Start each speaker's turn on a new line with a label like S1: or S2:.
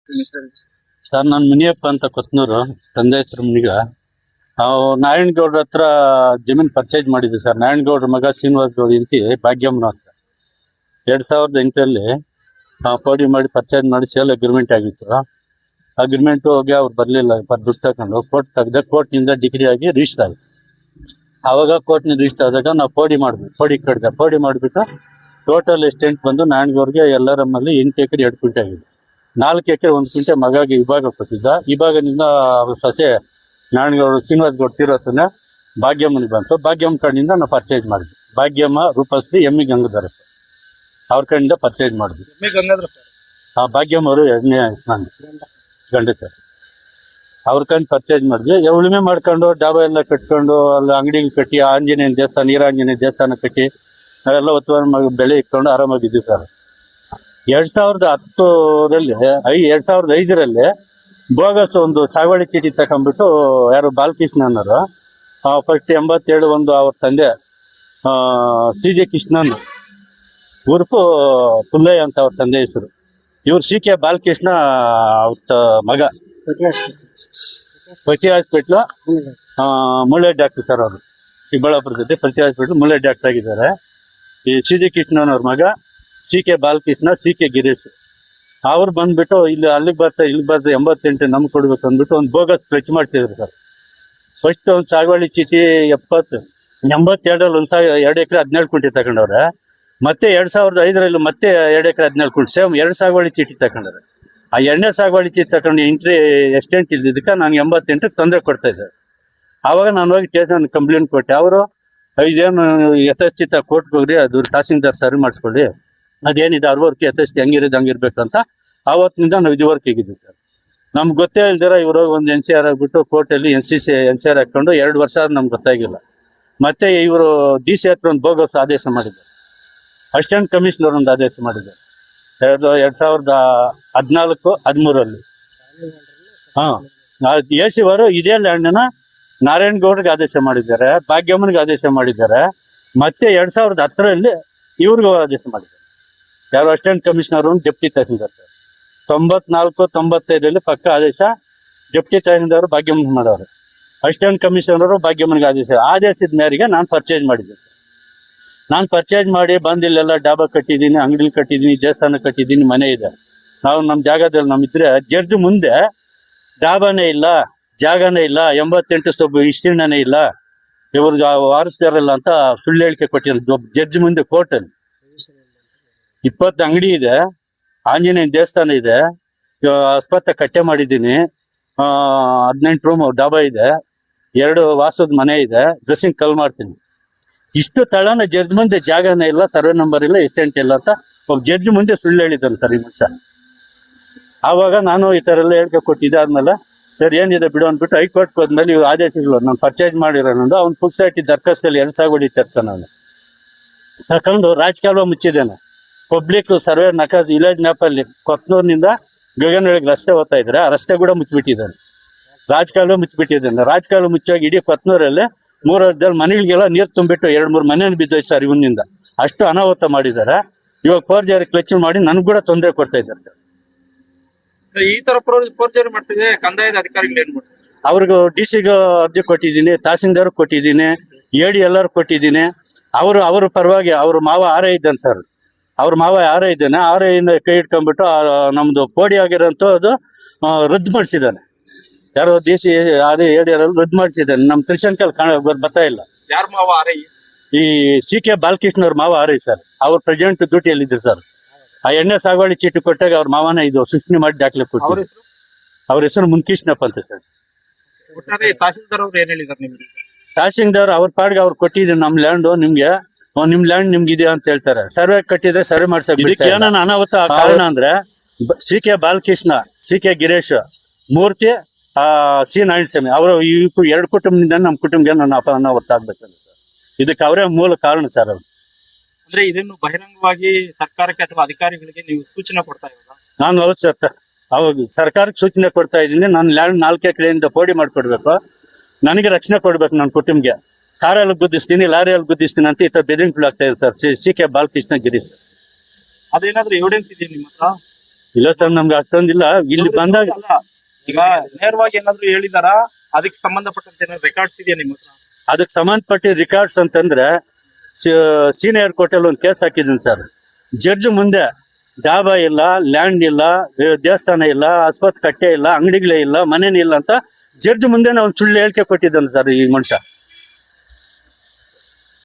S1: Sir ನಾನು ಮುನಿಯಪ್ಪ ಅಂತ ಕೊತ್ನೂರು ತಂದೆ ಹೆಸರು ಮುನಿಗ. ನಾವು ನಾರಾಯಣಗೌಡ್ರ ಹತ್ರ ಜಮೀನ್ ಪರ್ಚೇಸ್ ಮಾಡಿದ್ವಿ ಸರ್. ನಾರಾಯಣಗೌಡ್ರ ಮಗ ಶ್ರೀನಿವಾಸ್ ಗೌಡ ಇಂತಿ ಭಾಗ್ಯಮ್ಮನ ಅಂತ 2008ರಲ್ಲಿ ಪೋಡಿ ಮಾಡಿ ಪರ್ಚೇಸ್ ಮಾಡಿ ಸೇಲ್ ಅಗ್ರಿಮೆಂಟ್ ಆಗಿತ್ತು. ಅಗ್ರಿಮೆಂಟ್ ಹೋಗಿ ಅವ್ರು ಬರಲಿಲ್ಲ, ದುಡ್ಡು ತಗೊಂಡು ಕೋರ್ಟ್ ತೆಗ್ದೆ. ಕೋರ್ಟ್ನಿಂದ ಡಿಗ್ರಿ ಆಗಿ ರಿಜಿಸ್ಟರ್ ಆಗಿ ಆವಾಗ ಕೋರ್ಟ್ನಿಂದ ರಿಜಿಸ್ಟರ್ ಆದಾಗ ನಾವು ಪೋಡಿ ಮಾಡಿದ್ವಿ. ಪೋಡಿ ಮಾಡಿಬಿಟ್ಟು ಟೋಟಲ್ ಎಸ್ಟೆಂಟ್ ಬಂದು ನಾರಾಯಣಗೌಡ್ರಿಗೆ ಎಲ್ಲರಮ್ಮಲ್ಲಿ 8 ಎಕರೆ 2 ಕ್ವಿಂಟೆ ಆಗಿದೆ. 4 ಎಕರೆ 1 ಕ್ವಿಂಟೆ ಮಗಾಗಿ ವಿಭಾಗ ಕೊಟ್ಟಿದ್ದ. ವಿಭಾಗದಿಂದ ಸೊಸೆ ನಾರಾಯಣಗೌಡ ಶ್ರೀನಿವಾಸ್ ಗೌಡ ತೀರೋತನ ಭಾಗ್ಯಮ್ಮನಿಗೆ ಬಂತು. ಭಾಗ್ಯಮ್ಮ ಕಡೆಯಿಂದ ನಾವು ಪರ್ಚೇಸ್ ಮಾಡಿದ್ವಿ. ಭಾಗ್ಯಮ್ಮ ರೂಪಶ್ರೀ ಎಮ್ಮಿ ಗಂಗಾಧರ ಅವ್ರ ಕಡೆಯಿಂದ ಪರ್ಚೇಸ್ ಮಾಡಿದ್ವಿ. ಭಾಗ್ಯಮ್ಮ ಅವರು 2ನೇ ಗಂಡ ಸರ್. ಅವ್ರ ಕಡೆ ಪರ್ಚೇಸ್ ಮಾಡಿದ್ವಿ. ಉಳುಮೆ ಮಾಡ್ಕೊಂಡು ಡಾಬಾ ಎಲ್ಲ ಕಟ್ಕೊಂಡು ಅಲ್ಲಿ ಅಂಗಡಿಗೆ ಕಟ್ಟಿ ಆಂಜನೇಯ ದೇವಸ್ಥಾನ, ನೀರಾಂಜನೇಯ ದೇವಸ್ಥಾನ ಕಟ್ಟಿ ನಾವೆಲ್ಲ ಒತ್ತುವರಿ ಬೆಳೆ ಇಟ್ಕೊಂಡು ಆರಾಮಾಗಿದ್ವಿ ಸರ್. 2010ರಲ್ಲಿ 2005ರಲ್ಲಿ ಬೋಗಸ್ ಒಂದು ಸಾಗುವಳಿ ಚೀಟಿ ತಗೊಂಡ್ಬಿಟ್ಟು ಯಾರು ಬಾಲಕೃಷ್ಣ ಅನ್ನೋರು ಫಸ್ಟ್ 87 ಅವ್ರ ತಂದೆ CJ ಕೃಷ್ಣನ್ ಉರ್ಪು ಪುಲ್ಲಯ್ಯ ಅಂತ ಅವ್ರ ತಂದೆ ಹೆಸರು. ಇವ್ರು CK ಬಾಲಕೃಷ್ಣ ಅವ್ರ ಮಗ. ಪ್ರತಿ ಹಾಸ್ಪಿಟ್ಲು ಮುಳ್ಳೆ ಡಾಕ್ಟರ್ ಸರ್. ಅವರು ಚಿಕ್ಕಬಳ್ಳಾಪುರ ಜೊತೆ ಪ್ರತಿ ಹಾಸ್ಪಿಟ್ಲು ಮುಳ್ಳೆ ಡಾಕ್ಟರ್ ಆಗಿದ್ದಾರೆ. ಈ CJ ಕೃಷ್ಣನ್ ಅವ್ರ ಮಗ CK ಬಾಲಕೃಷ್ಣ, CK ಗಿರೀಶ್ ಅವ್ರು ಬಂದ್ಬಿಟ್ಟು ಇಲ್ಲಿ ಅಲ್ಲಿಗೆ ಬರ್ತಾ 88 ನಮ್ಗೆ ಕೊಡ್ಬೇಕು ಅಂದ್ಬಿಟ್ಟು ಒಂದು ಬೋಗಸ್ ಫ್ಲೆಚ್ ಮಾಡ್ತಿದ್ರು ಸರ್. ಫಸ್ಟ್ ಒಂದು ಸಾಗುವಳಿ ಚೀಟಿ 82ರಲ್ಲಿ 2 ಎಕರೆ 17 ಕ್ವಿಂಟೆ ತಗೊಂಡವ್ರೆ. ಮತ್ತೆ 2005ರಲ್ಲಿ ಮತ್ತೆ 2 ಎಕರೆ 17 ಕ್ವಿಂಟೆ ಸೇಮ್ 2 ಸಾಗುವಳಿ ಚೀಟಿ ತಗೊಂಡ್ರೆ. ಆ 2ನೇ ಸಾಗುವಳಿ ಚೀಟಿ ತಗೊಂಡು ಎಂಟ್ರಿ ಎಸ್ಟೆಂಟ್ ಇದ್ದಿದ್ದಕ್ಕೆ ನಾನು 88ಕ್ಕೆ ತೊಂದರೆ ಕೊಡ್ತಾ ಇದ್ದೆ. ಆವಾಗ ನಾನು ಹೋಗಿ ಸ್ಟೇಷನ್ ಕಂಪ್ಲೇಂಟ್ ಕೊಟ್ಟೆ. ಅವರು ಇದೇನು SST ಕೋರ್ಟ್ಗೆ ಹೋಗ್ರಿ, ಅದು ತಹಸೀಲ್ದಾರ್ ಸರಿ ಮಾಡಿಸ್ಕೊಳ್ಳಿ, ಅದೇನಿದೆ ಅವ್ರವರ್ಗೆ SST ಹೆಂಗಿರೋದು ಹಂಗಿರ್ಬೇಕಂತ ಆವತ್ತಿನಿಂದ ನಾವು ಇದುವರೆಗೆ ಹೇಗಿದ್ವಿ ಸರ್. ನಮ್ಗೆ ಗೊತ್ತೇ ಇಲ್ದಿರ ಇವರು ಒಂದು NCR ಆಗ್ಬಿಟ್ಟು ಕೋರ್ಟಲ್ಲಿ NCR ಹಾಕೊಂಡು 2 ವರ್ಷ ಆದ್ರೂ ನಮ್ಗೆ ಗೊತ್ತಾಗಿಲ್ಲ. ಮತ್ತೆ ಇವರು DC ಹತ್ರ ಒಂದು ಬೋಗಸ್ ಆದೇಶ ಮಾಡಿದ್ದಾರೆ. ಅಸಿಸ್ಟೆಂಟ್ ಕಮಿಷನರ್ ಒಂದು ಆದೇಶ ಮಾಡಿದ್ದಾರೆ 2014-13ರಲ್ಲಿ. AC ಅವರು ಇದೇ ಲ್ಯಾಂಡ್ನ ನಾರಾಯಣಗೌಡ್ರಿಗೆ ಆದೇಶ ಮಾಡಿದ್ದಾರೆ, ಭಾಗ್ಯಮ್ಮನಿಗೆ ಆದೇಶ ಮಾಡಿದ್ದಾರೆ. ಮತ್ತೆ 2010ರಲ್ಲಿ ಇವ್ರಿಗೂ ಆದೇಶ ಮಾಡಿದ್ದಾರೆ. ಯಾರು assistant commissioner deputy tahsildar sir. 94-95ರಲ್ಲಿ ಪಕ್ಕ ಆದೇಶ ಡೆಪ್ಟಿ ತಹಸೀಲ್ದಾರ್ ಭಾಗ್ಯಮ್ಮನ ಮಾಡೋರು, ಅಸಿಸ್ಟೆಂಟ್ ಕಮಿಷನರು ಭಾಗ್ಯಮ್ಮನಿಗೆ ಆದೇಶದ ಮೇರೆಗೆ ನಾನು ಪರ್ಚೇಸ್ ಮಾಡಿದ್ದೆ ಸರ್. ನಾನು ಪರ್ಚೇಸ್ ಮಾಡಿ ಬಂದಿಲ್ಲೆಲ್ಲ ಡಾಬಾ ಕಟ್ಟಿದ್ದೀನಿ, ಅಂಗಡಿ ಕಟ್ಟಿದ್ದೀನಿ, ದೇವಸ್ಥಾನ ಕಟ್ಟಿದ್ದೀನಿ, ಮನೆ ಇದೆ. ನಾವು ನಮ್ಮ ಜಾಗದಲ್ಲಿ ನಮ್ಮಿದ್ರೆ ಜಡ್ಜ್ ಮುಂದೆ ಡಾಬಾನೇ ಇಲ್ಲ, ಜಾಗನೇ ಇಲ್ಲ, 88 ಸೊಬ್ಬು ವಿಸ್ತೀರ್ಣನೇ ಇಲ್ಲ, ಇವ್ರಿಗೆ ವಾರಸ್ದಾರಲ್ಲ ಅಂತ ಸುಳ್ಳು ಹೇಳಿಕೆ ಕೊಟ್ಟಿದ್ರು ಜಡ್ಜ್ ಮುಂದೆ ಕೋರ್ಟಲ್ಲಿ. 20 ಅಂಗಡಿ ಇದೆ, ಆಂಜನೇಯ ದೇವಸ್ಥಾನ ಇದೆ, ಆಸ್ಪತ್ರೆ ಕಟ್ಟೆ ಮಾಡಿದ್ದೀನಿ, 18 ರೂಮ್ ಡಾಬಾ ಇದೆ, 2 ವಾಸದ ಮನೆ ಇದೆ, ಡ್ರೆಸ್ಸಿಂಗ್ ಕಲ್ ಮಾಡ್ತೀನಿ. ಇಷ್ಟು ತಳನ ಜಡ್ಜ್ ಮುಂದೆ ಜಾಗನೇ ಇಲ್ಲ, ಸರ್ವೆ ನಂಬರ್ ಇಲ್ಲ, ಎಸ್ಟೆಂಟ್ ಇಲ್ಲ ಅಂತ ಒಬ್ಬ ಜಡ್ಜ್ ಮುಂದೆ ಸುಳ್ಳು ಹೇಳಿದ್ದಾನೆ ಸರ್ ಈ ಮನುಷ್ಯ. ಆವಾಗ ನಾನು ಈ ಥರ ಎಲ್ಲ ಹೇಳಿಕೆ ಕೊಟ್ಟಿದ್ದಾದ್ಮೇಲೆ ಸರ್ ಏನಿದೆ ಬಿಡು ಅಂದ್ಬಿಟ್ಟು ಹೈಕೋರ್ಟ್ಗೆ ಹೋದ್ಮೇಲೆ ಇವು ಆದೇಶಗಳು ನಾನು ಪರ್ಚೇಸ್ ಮಾಡಿರೋದು ಅವ್ನು ಪುಕ್ಸಾಟಿ ದರ್ಖಾಸ್ತಲ್ಲಿ 2 ಸಾಗುವಳಿ ತರ್ತಾನೆ. ನಾನು ತಕೊಂಡು ರಾಜಕಾಲುವೆ ಮುಚ್ಚಿದ್ದೇನೆ. ಪಬ್ಲಿಕ್ ಸರ್ವೆ ನಕಾಸ್ ವಿಲೇಜ್ ಮ್ಯಾಪಲ್ಲಿ ಕೊತ್ನೂರಿನಿಂದ ಗಗನಗಳಿಗೆ ರಸ್ತೆ ಹೋಗ್ತಾ ಇದ್ರೆ ಆ ರಸ್ತೆ ಕೂಡ ಮುಚ್ಚಿಬಿಟ್ಟಿದ್ದಾನೆ. ರಾಜಕಾಲುವೆ ಮುಚ್ಚಿಬಿಟ್ಟಿದ್ದಾನೆ. ರಾಜಕಾಲುವೆ ಮುಚ್ಚೋಗಿ ಇಡೀ ಕೊತ್ನೂರಲ್ಲಿ 3 ವರ್ಷದಲ್ಲಿ ಮನೆಗಳಿಗೆಲ್ಲ ನೀರು ತುಂಬಿಟ್ಟು 2-3 ಮನೇನು ಬಿದ್ದೋಯ್ತು ಸರ್ ಇವನಿಂದ. ಅಷ್ಟು ಅನಾಹುತ ಮಾಡಿದ್ದಾರೆ. ಇವಾಗ ಫೋರ್ಜರಿ ಕ್ಲಚ್ ಮಾಡಿ ನನಗೆ ಕೂಡ ತೊಂದರೆ ಕೊಡ್ತಾ ಇದ್ದಾರೆ ಸರ್.
S2: ಈ ತರ ಫೋರ್ಜರಿ ಮಾಡ್ತಿದ್ರೆ ಕಂದಾಯದ ಅಧಿಕಾರಿಗಳು ಏನ್ ಮಾಡ್ತಾರೆ?
S1: ಅವ್ರಿಗೂ DC-ಗೆ ಅರ್ಜಿ ಕೊಟ್ಟಿದ್ದೀನಿ, ತಹಸೀಲ್ದಾರ್ ಕೊಟ್ಟಿದ್ದೀನಿ, AD ಎಲ್ಲರೂ ಕೊಟ್ಟಿದ್ದೀನಿ. ಅವ್ರ ಪರವಾಗಿ ಅವ್ರ ಮಾವ RI ಇದ್ದಾನೆ ಸರ್. ಅವ್ರ ಮಾವ RI ಇದ್ದಾನೆ. RI-ನ ಕೈ ಇಟ್ಕೊಂಡ್ಬಿಟ್ಟು ನಮ್ದು ಪೋಡಿ ಆಗಿರೋಂಥದ್ದು ರದ್ದು ಮಾಡಿಸಿದ್ದಾನೆ. ಯಾರೋ DC RI AD ರದ್ದು ಮಾಡಿಸಿದ್ದಾನೆ. ನಮ್ಮ ತ್ರಿಶಂಕಲ್ ಬರ್ತಾ ಇಲ್ಲ.
S2: ಯಾರ ಮಾವ RI?
S1: ಈ CK ಬಾಲಕೃಷ್ಣ ಅವ್ರ ಮಾವ RI ಸರ್. ಅವ್ರು ಪ್ರೆಸಿಡೆಂಟ್ ಡ್ಯೂಟಿಯಲ್ಲಿ ಇದ್ರು ಸರ್. ಆ 2ನೇ ಸಾಗುವಳಿ ಚೀಟಿ ಕೊಟ್ಟಾಗ ಅವ್ರ ಮಾವನ ಇದು ಸೃಷ್ಟಿ ಮಾಡಿ ದಾಖಲೆ ಕೊಟ್ಟು ಅವ್ರ ಹೆಸರು ಮುನ್ಕೃಷ್ಣಪ್ಪ ಅಂತ ಸರ್.
S2: ತಹಸೀಲ್ದಾರ್ ಅವ್ರು ಏನ್ ಹೇಳಿದಾರೆ ನಿಮ್ಗೆ?
S1: ತಹಸೀಲ್ದಾರ್ ಅವ್ರ ಪಾಡ್ಗೆ ಅವ್ರು ಕೊಟ್ಟಿದ್ರು ನಮ್ಮ ಲ್ಯಾಂಡ್ ನಿಮ್ಗೆ, ನಿಮ್ ಲ್ಯಾಂಡ್ ನಿಮ್ಗಿದೆ ಅಂತ ಹೇಳ್ತಾರೆ. ಸರ್ವೆ ಕಟ್ಟಿದ್ರೆ ಸರ್ವೆ ಮಾಡ್ಸಕ್. ಇದಕ್ಕೆ ಏನಾನ ಅನಾಹುತ ಕಾರಣ ಅಂದ್ರೆ CK ಬಾಲಕೃಷ್ಣ, CK ಗಿರೀಶ್, ಮೂರ್ತಿ, C ನಾರಾಯಣಸ್ವಾಮಿ ಅವರು 2 ಕುಟುಂಬದಿಂದ ನಮ್ಮ ಕುಟುಂಬಕ್ಕೆ ನನ್ನ ಅನಾಹುತ ಆಗ್ಬೇಕಂತ ಸರ್. ಇದಕ್ಕೆ ಅವರೇ ಮೂಲ ಕಾರಣ ಸರ್. ಅವ್ರು
S2: ಅಂದ್ರೆ ಇದನ್ನು ಬಹಿರಂಗವಾಗಿ ಸರ್ಕಾರಕ್ಕೆ ಅಥವಾ ಅಧಿಕಾರಿಗಳಿಗೆ ನೀವು ಸೂಚನೆ ಕೊಡ್ತಾ ಇದ್ದೀರಾ?
S1: ನಾನು ಹೌದು ಸರ್. ಅವಾಗ ಸರ್ಕಾರಕ್ಕೆ ಸೂಚನೆ ಕೊಡ್ತಾ ಇದ್ದೀನಿ. ನಾನು ಲ್ಯಾಂಡ್ 4 ಎಕರೆಯಿಂದ ಪೋಡಿ ಮಾಡಿಕೊಡ್ಬೇಕು, ನನಗೆ ರಕ್ಷಣೆ ಕೊಡ್ಬೇಕು, ನನ್ನ ಕುಟುಂಬಕ್ಕೆ. ಕಾರಲ್ಲಿ ಗುದ್ದಿಸ್ತೀನಿ, ಲಾರಿಯಲ್ಲಿ ಗುದ್ದಿಸ್ತೀನಿ ಅಂತ ಈ ಥರ ಬೆದರಿಕೆಗಳು ಆಗ್ತಾ ಇದೆ ಸರ್. CK ಬಾಲಕೃಷ್ಣ ಗಿರೀಶ್.
S2: ಅದೇನಾದ್ರೂ ಎವಿಡೆನ್ಸ್ ಇದೆ ನಿಮ್ಮ ಹತ್ರ?
S1: ಇಲ್ಲ ಸರ್, ನಮ್ಗೆ ಅಷ್ಟೊಂದಿಲ್ಲ. ಇಲ್ಲಿ ಬಂದಾಗ
S2: ಅಲ್ಲ, ಈಗ ನೇರವಾಗಿ ಏನಾದ್ರು ಹೇಳಿದಾರ? ಅದಕ್ಕೆ ಸಂಬಂಧಪಟ್ಟಂತೆ ರೆಕಾರ್ಡ್ಸ್ ಇದೆಯಾ ನಿಮ್ಮ ಹತ್ರ?
S1: ಅದಕ್ಕೆ ಸಂಬಂಧಪಟ್ಟ ರಿಕಾರ್ಡ್ಸ್ ಅಂತಂದ್ರೆ ಸೀನಿಯರ್ ಕೋರ್ಟಲ್ಲಿ ಒಂದು ಕೇಸ್ ಹಾಕಿದ್ದೀನಿ ಸರ್. ಜಡ್ಜ್ ಮುಂದೆ ಡಾಬಾ ಇಲ್ಲ, ಲ್ಯಾಂಡ್ ಇಲ್ಲ, ದೇವಸ್ಥಾನ ಇಲ್ಲ, ಆಸ್ಪತ್ರೆ ಕಟ್ಟೆ ಇಲ್ಲ, ಅಂಗಡಿಗಳೇ ಇಲ್ಲ, ಮನೇನೇ ಇಲ್ಲ ಅಂತ ಜಡ್ಜ್ ಮುಂದೆ ಒಂದು ಸುಳ್ಳು ಹೇಳಿಕೆ ಕೊಟ್ಟಿದ್ದಾನೆ ಸರ್ ಈ ಮನುಷ್ಯ.